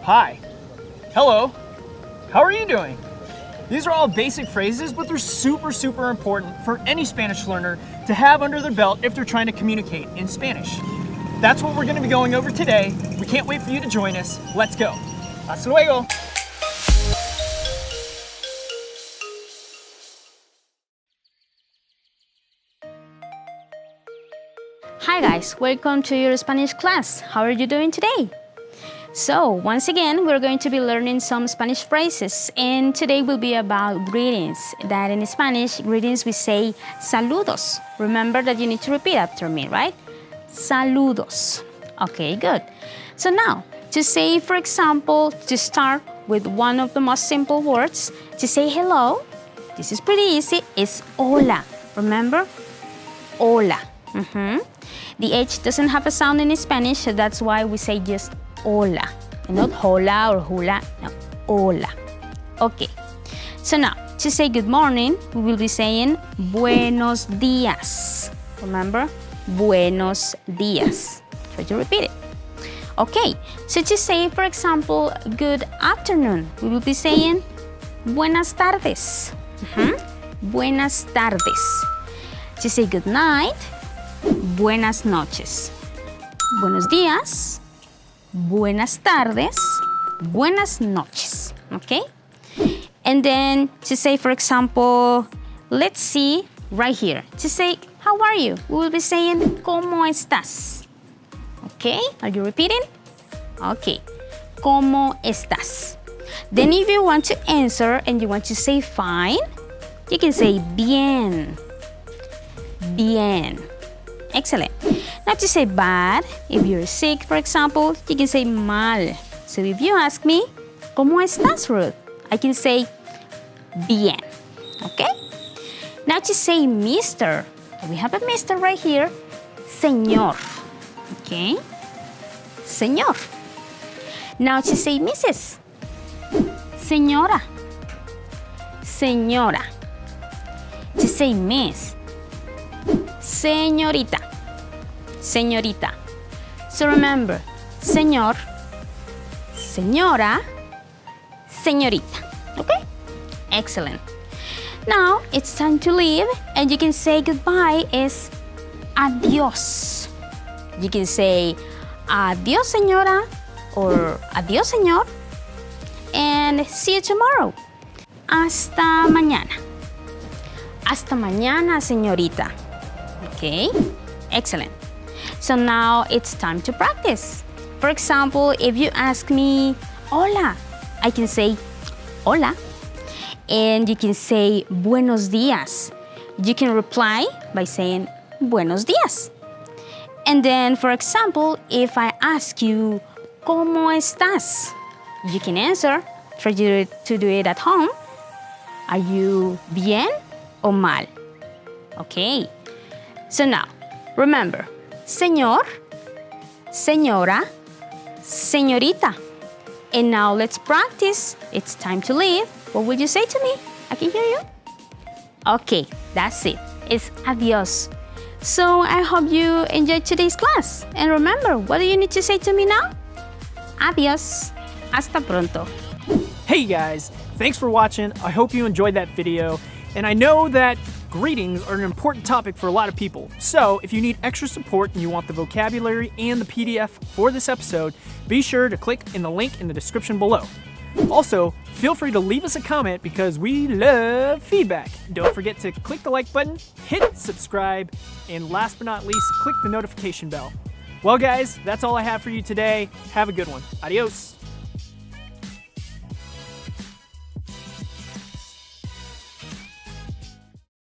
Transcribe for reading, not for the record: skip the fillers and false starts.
Hi, hello, how are you doing? These are all basic phrases, but they're super important for any Spanish learner to have under their belt if they're trying to communicate in Spanish. That's what we're going to be going over today. We can't wait for you to join us. Let's go. Hasta luego. Hi guys, welcome to your Spanish class. How are you doing today? So, once again, we're going to be learning some Spanish phrases, and today will be about greetings. That in Spanish, greetings we say saludos. Remember that you need to repeat after me, right? Saludos. Okay, good. So now, to say, for example, to start with one of the most simple words, to say hello, this is pretty easy, is hola. Remember? Hola. The H doesn't have a sound in Spanish, so that's why we say just hola, and not hola or hula, no, hola. Okay, so now, to say good morning, we will be saying buenos días. Remember? Buenos días. Try to repeat it. Okay, so to say, for example, good afternoon, we will be saying buenas tardes. Buenas tardes. To say good night, buenas noches. Buenos días, buenas tardes, buenas noches, okay? And then to say, for example, let's see right here. To say, how are you? We will be saying, ¿cómo estás? Okay, are you repeating? Okay, ¿cómo estás? Then if you want to answer and you want to say fine, you can say bien. Bien. Excellent. Now to say bad, if you're sick, for example, you can say mal. So if you ask me, ¿cómo estás, Ruth? I can say bien. Okay? Now to say Mr. We have a Mr. right here. Señor. Okay? Señor. Now to say Mrs. Señora. Señora. To say Miss. Señorita. Señorita. So remember, señor, señora, señorita. Okay? Excellent. Now it's time to leave, and you can say goodbye is adiós. You can say adiós, señora, or adiós, señor, and see you tomorrow. Hasta mañana. Hasta mañana, señorita. Okay? Excellent. So now it's time to practice. For example, if you ask me, hola, I can say hola. And you can say buenos días. You can reply by saying buenos días. And then, for example, if I ask you, ¿cómo estás? You can answer. Try to do it at home. Are you bien o mal? Okay. So now, remember, señor, señora, señorita. And now let's practice. It's time to leave. What would you say to me? I can hear you. Okay, that's it. It's adiós. So I hope you enjoyed today's class. And remember, what do you need to say to me now? Adiós. Hasta pronto. Hey guys, thanks for watching. I hope you enjoyed that video. And I know that greetings are an important topic for a lot of people. So if you need extra support and you want the vocabulary and the PDF for this episode, be sure to click in the link in the description below. Also, feel free to leave us a comment because we love feedback. Don't forget to click the like button, hit subscribe, and last but not least, click the notification bell. Well guys, that's all I have for you today. Have a good one. Adios.